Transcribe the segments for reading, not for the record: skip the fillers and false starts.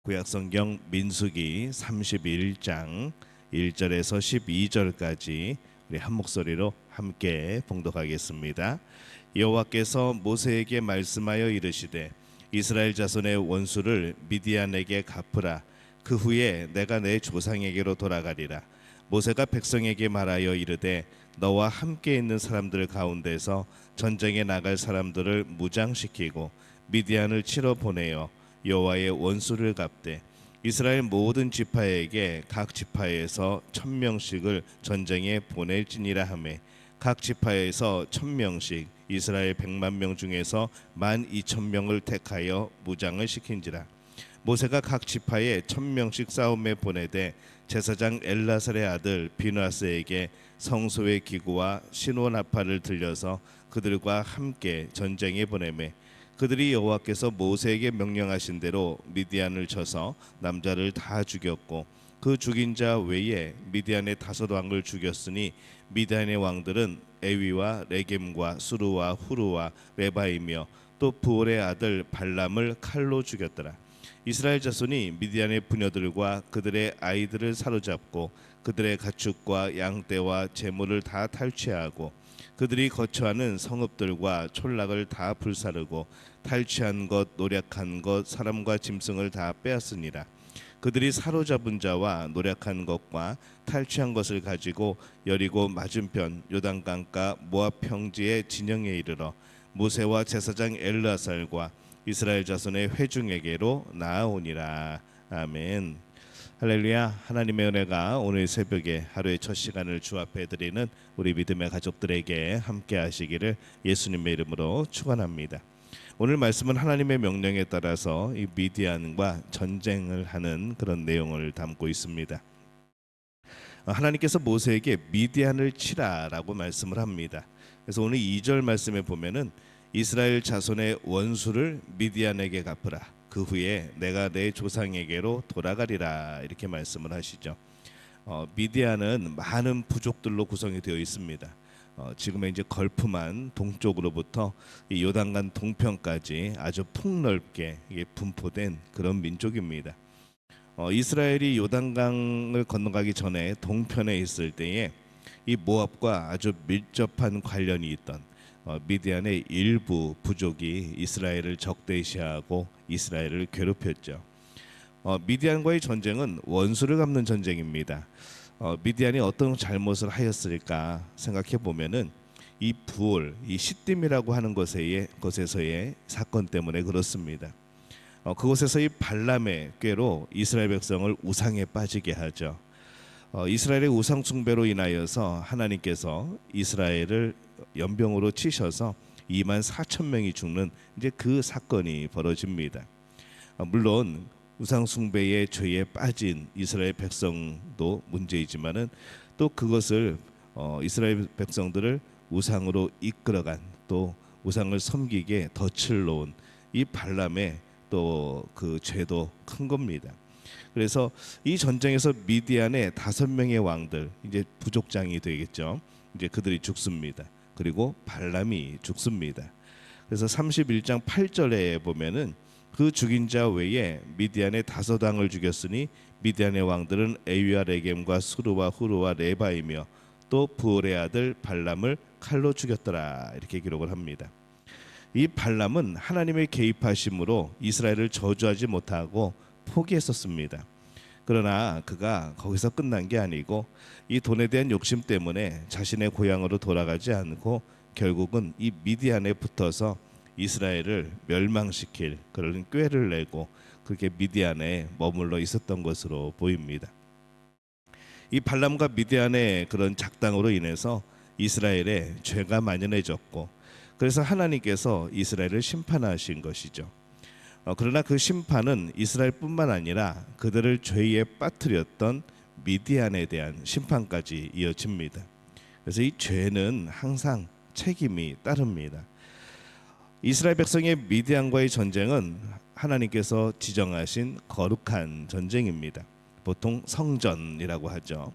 구약성경 민수기 31장 1절에서 12절까지 우리 한 목소리로 함께 봉독하겠습니다. 여호와께서 모세에게 말씀하여 이르시되 이스라엘 자손의 원수를 미디안에게 갚으라. 그 후에 내가 내 조상에게로 돌아가리라. 모세가 백성에게 말하여 이르되 너와 함께 있는 사람들 가운데서 전쟁에 나갈 사람들을 무장시키고 미디안을 치러 보내어 여호와의 원수를 갚되 이스라엘 모든 지파에게 각 지파에서 1000명씩을 전쟁에 보낼지니라 하매 각 지파에서 1000명씩 이스라엘 100만 명 중에서 12,000명을 택하여 무장을 시킨지라. 모세가 각 지파에 1000명씩 싸움에 보내되 제사장 엘라살의 아들 비누아스에게 성소의 기구와 신호나팔을 들려서 그들과 함께 전쟁에 보내매 그들이 여호와께서 모세에게 명령하신 대로 미디안을 쳐서 남자를 다 죽였고 그 죽인 자 외에 미디안의 5왕을 죽였으니 미디안의 왕들은 에위와 레겜과 수르와 후르와 레바이며 또 부올의 아들 발람을 칼로 죽였더라. 이스라엘 자손이 미디안의 부녀들과 그들의 아이들을 사로잡고 그들의 가축과 양떼와 재물을 다 탈취하고 그들이 거처하는 성읍들과 촌락을 다 불사르고 탈취한 것, 노략한 것, 사람과 짐승을 다 빼앗으니라. 그들이 사로잡은 자와 노략한 것과 탈취한 것을 가지고 여리고 맞은편 요단강가 모압 평지의 진영에 이르러 모세와 제사장 엘르아살과 이스라엘 자손의 회중에게로 나아오니라. 아멘. 할렐루야. 하나님의 은혜가 오늘 새벽에 하루의 첫 시간을 주 앞에 드리는 우리 믿음의 가족들에게 함께 하시기를 예수님의 이름으로 축원합니다. 오늘 말씀은 하나님의 명령에 따라서 이 미디안과 전쟁을 하는 그런 내용을 담고 있습니다. 하나님께서 모세에게 미디안을 치라라고 말씀을 합니다. 그래서 오늘 2절 말씀에 보면은 이스라엘 자손의 원수를 미디안에게 갚으라. 그 후에 내가 내 조상에게로 돌아가리라. 이렇게 말씀을 하시죠. 미디안은 많은 부족들로 구성이 되어 있습니다. 지금의 이제 걸프만 동쪽으로부터 이 요단강 동편까지 아주 폭넓게 분포된 그런 민족입니다. 이스라엘이 요단강을 건너가기 전에 동편에 있을 때에 이 모압과 아주 밀접한 관련이 있던 미디안의 일부 부족이 이스라엘을 적대시하고 이스라엘을 괴롭혔죠. 미디안과의 전쟁은 원수를 갚는 전쟁입니다. 미디안이 어떤 잘못을 하였을까 생각해 보면은 이 부올, 이 시딤이라고 하는 곳에서의 사건 때문에 그렇습니다. 그곳에서 이 발람의 꾀로 이스라엘 백성을 우상에 빠지게 하죠. 이스라엘의 우상 숭배로 인하여서 하나님께서 이스라엘을 연병으로 치셔서 24,000명이 죽는 이제 그 사건이 벌어집니다. 물론 우상 숭배의 죄에 빠진 이스라엘 백성도 문제이지만은 또 그것을 이스라엘 백성들을 우상으로 이끌어간 또 우상을 섬기게 덫을 놓은 이 발람의 또 그 죄도 큰 겁니다. 그래서 이 전쟁에서 미디안의 5명의 왕들 이제 부족장이 되겠죠. 이제 그들이 죽습니다. 그리고 발람이 죽습니다. 그래서 31장 8절에 보면은 그 죽인 자 외에 미디안의 5왕을 죽였으니 미디안의 왕들은 에위와 레겜과 수르와 후르와 레바이며 또 부올의 아들 발람을 칼로 죽였더라. 이렇게 기록을 합니다. 이 발람은 하나님의 개입하심으로 이스라엘을 저주하지 못하고 포기했었습니다. 그러나 그가 거기서 끝난 게 아니고 이 돈에 대한 욕심 때문에 자신의 고향으로 돌아가지 않고 결국은 이 미디안에 붙어서 이스라엘을 멸망시킬 그런 꾀를 내고 그렇게 미디안에 머물러 있었던 것으로 보입니다. 이 발람과 미디안의 그런 작당으로 인해서 이스라엘에 죄가 만연해졌고 그래서 하나님께서 이스라엘을 심판하신 것이죠. 그러나 그 심판은 이스라엘뿐만 아니라 그들을 죄에 빠뜨렸던 미디안에 대한 심판까지 이어집니다. 그래서 이 죄는 항상 책임이 따릅니다. 이스라엘 백성의 미디안과의 전쟁은 하나님께서 지정하신 거룩한 전쟁입니다. 보통 성전이라고 하죠.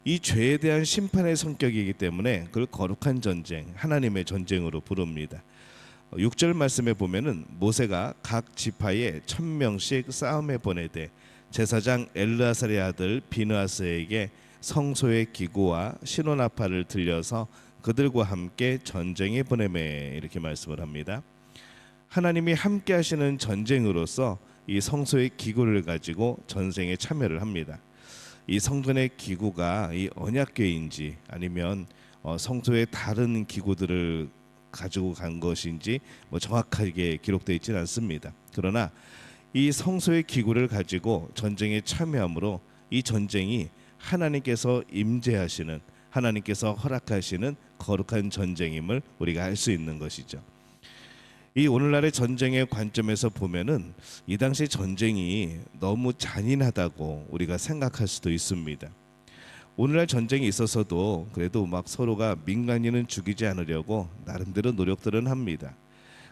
이 죄에 대한 심판의 성격이기 때문에 그걸 거룩한 전쟁, 하나님의 전쟁으로 부릅니다. 6절 말씀에 보면은 모세가 각 지파에 1,000명씩 싸움에 보내되 제사장 엘르아살의 아들 비느하스에게 성소의 기구와 시노나팔을 들려서 그들과 함께 전쟁에 보내매 이렇게 말씀을 합니다. 하나님이 함께 하시는 전쟁으로서 이 성소의 기구를 가지고 전쟁에 참여를 합니다. 이 성전의 기구가 이 언약궤인지 아니면 성소의 다른 기구들을 가지고 간 것인지 정확하게 기록되어 있지는 않습니다. 그러나 이 성소의 기구를 가지고 전쟁에 참여함으로 이 전쟁이 하나님께서 임재하시는, 하나님께서 허락하시는 거룩한 전쟁임을 우리가 알 수 있는 것이죠. 이 오늘날의 전쟁의 관점에서 보면은 이 당시 전쟁이 너무 잔인하다고 우리가 생각할 수도 있습니다. 오늘날 전쟁이 있어서도 그래도 막 서로가 민간인은 죽이지 않으려고 나름대로 노력들은 합니다.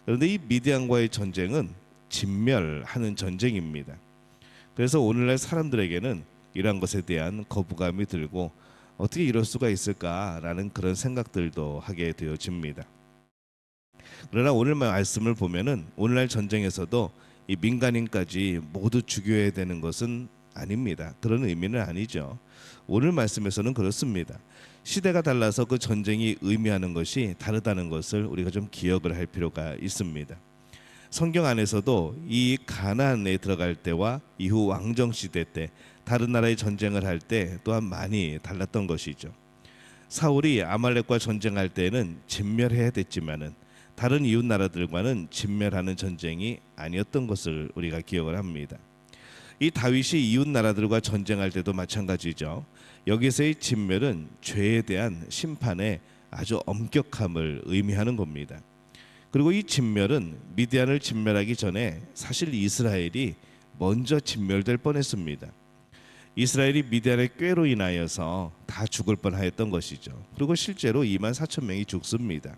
그런데 이 미디안과의 전쟁은 진멸하는 전쟁입니다. 그래서 오늘날 사람들에게는 이러한 것에 대한 거부감이 들고 어떻게 이럴 수가 있을까라는 그런 생각들도 하게 되어집니다. 그러나 오늘 말씀을 보면은 오늘날 전쟁에서도 이 민간인까지 모두 죽여야 되는 것은 아닙니다. 그런 의미는 아니죠. 오늘 말씀에서는 그렇습니다. 시대가 달라서 그 전쟁이 의미하는 것이 다르다는 것을 우리가 좀 기억을 할 필요가 있습니다. 성경 안에서도 이 가나안에 들어갈 때와 이후 왕정 시대 때 다른 나라의 전쟁을 할 때 또한 많이 달랐던 것이죠. 사울이 아말렉과 전쟁할 때는 진멸해야 됐지만은 다른 이웃 나라들과는 진멸하는 전쟁이 아니었던 것을 우리가 기억을 합니다. 이 다윗이 이웃 나라들과 전쟁할 때도 마찬가지죠. 여기서의 진멸은 죄에 대한 심판의 아주 엄격함을 의미하는 겁니다. 그리고 이 진멸은 미디안을 진멸하기 전에 사실 이스라엘이 먼저 진멸될 뻔했습니다. 이스라엘이 미디안의 꾀로 인하여서 다 죽을 뻔하였던 것이죠. 그리고 실제로 24,000명이 죽습니다.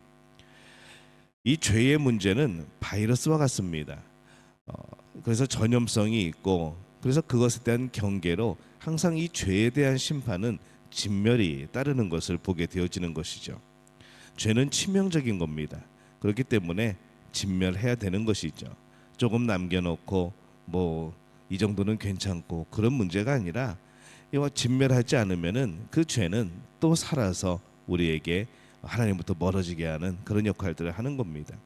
이 죄의 문제는 바이러스와 같습니다. 그래서 전염성이 있고 그래서 그것에 대한 경계로 항상 이 죄에 대한 심판은 진멸이 따르는 것을 보게 되어지는 것이죠. 죄는 치명적인 겁니다. 그렇기 때문에 진멸해야 되는 것이죠. 조금 남겨놓고 이 정도는 괜찮고 그런 문제가 아니라 이와 진멸하지 않으면은 그 죄는 또 살아서 우리에게 하나님부터 멀어지게 하는 그런 역할들을 하는 겁니다.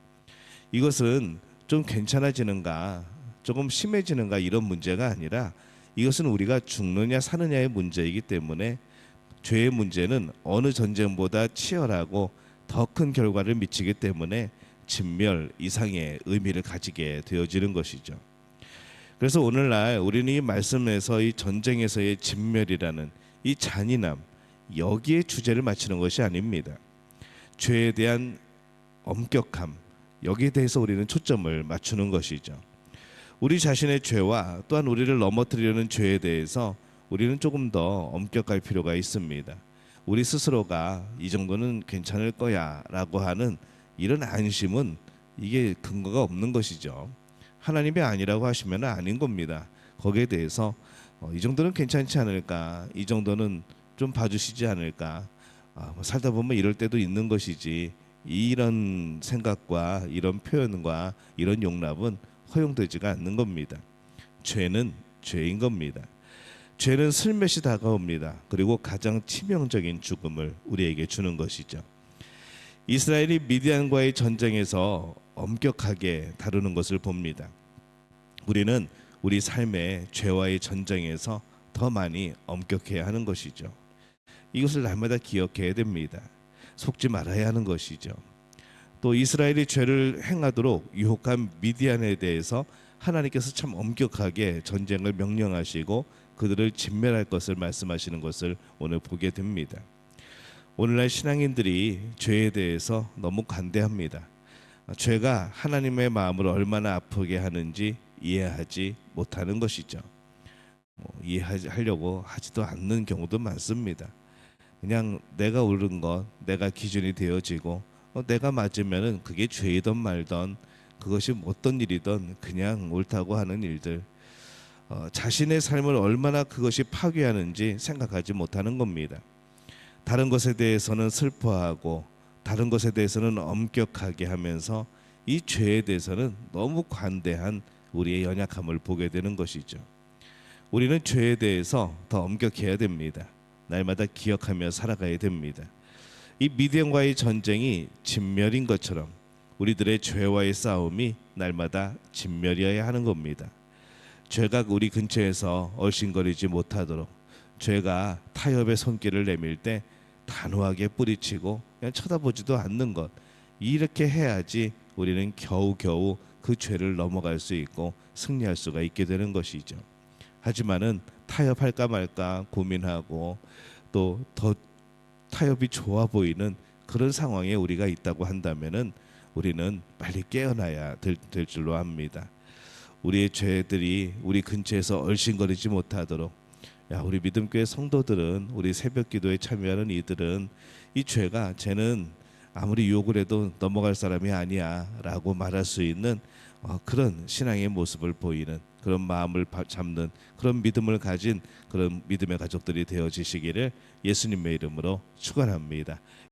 이것은 좀 괜찮아지는가 조금 심해지는가 이런 문제가 아니라 이것은 우리가 죽느냐 사느냐의 문제이기 때문에 죄의 문제는 어느 전쟁보다 치열하고 더 큰 결과를 미치기 때문에 진멸 이상의 의미를 가지게 되어지는 것이죠. 그래서 오늘날 우리는 이 말씀에서 이 전쟁에서의 진멸이라는 이 잔인함 여기에 주제를 맞추는 것이 아닙니다. 죄에 대한 엄격함 여기에 대해서 우리는 초점을 맞추는 것이죠. 우리 자신의 죄와 또한 우리를 넘어뜨리려는 죄에 대해서 우리는 조금 더 엄격할 필요가 있습니다. 우리 스스로가 이 정도는 괜찮을 거야 라고 하는 이런 안심은 이게 근거가 없는 것이죠. 하나님이 아니라고 하시면 아닌 겁니다. 거기에 대해서 이 정도는 괜찮지 않을까, 이 정도는 좀 봐주시지 않을까, 살다 보면 이럴 때도 있는 것이지, 이런 생각과 이런 표현과 이런 용납은 허용되지가 않는 겁니다. 죄는 죄인 겁니다. 죄는 슬며시 다가옵니다. 그리고 가장 치명적인 죽음을 우리에게 주는 것이죠. 이스라엘이 미디안과의 전쟁에서 엄격하게 다루는 것을 봅니다. 우리는 우리 삶의 죄와의 전쟁에서 더 많이 엄격해야 하는 것이죠. 이것을 날마다 기억해야 됩니다. 속지 말아야 하는 것이죠. 또 이스라엘이 죄를 행하도록 유혹한 미디안에 대해서 하나님께서 참 엄격하게 전쟁을 명령하시고 그들을 진멸할 것을 말씀하시는 것을 오늘 보게 됩니다. 오늘날 신앙인들이 죄에 대해서 너무 관대합니다. 죄가 하나님의 마음을 얼마나 아프게 하는지 이해하지 못하는 것이죠. 이해하려고 하지도 않는 경우도 많습니다. 그냥 내가 옳은 것, 내가 기준이 되어지고 내가 맞으면은 그게 죄이든 말든 그것이 어떤 일이든 그냥 옳다고 하는 일들, 자신의 삶을 얼마나 그것이 파괴하는지 생각하지 못하는 겁니다. 다른 것에 대해서는 슬퍼하고 다른 것에 대해서는 엄격하게 하면서 이 죄에 대해서는 너무 관대한 우리의 연약함을 보게 되는 것이죠. 우리는 죄에 대해서 더 엄격해야 됩니다. 날마다 기억하며 살아가야 됩니다. 이 미디안과의 전쟁이 진멸인 것처럼 우리들의 죄와의 싸움이 날마다 진멸이어야 하는 겁니다. 죄가 우리 근처에서 얼씬거리지 못하도록, 죄가 타협의 손길을 내밀 때 단호하게 뿌리치고 그냥 쳐다보지도 않는 것, 이렇게 해야지 우리는 겨우겨우 그 죄를 넘어갈 수 있고 승리할 수가 있게 되는 것이죠. 하지만은 타협할까 말까 고민하고 또 더 타협이 좋아 보이는 그런 상황에 우리가 있다고 한다면은 우리는 빨리 깨어나야 될 줄로 압니다. 우리의 죄들이 우리 근처에서 얼씬거리지 못하도록, 우리 믿음교회 성도들은, 우리 새벽기도에 참여하는 이들은 이 죄가 쟤는 아무리 욕을 해도 넘어갈 사람이 아니야라고 말할 수 있는 그런 신앙의 모습을 보이는, 그런 마음을 잡는, 그런 믿음을 가진 그런 믿음의 가족들이 되어지시기를 예수님의 이름으로 축원합니다.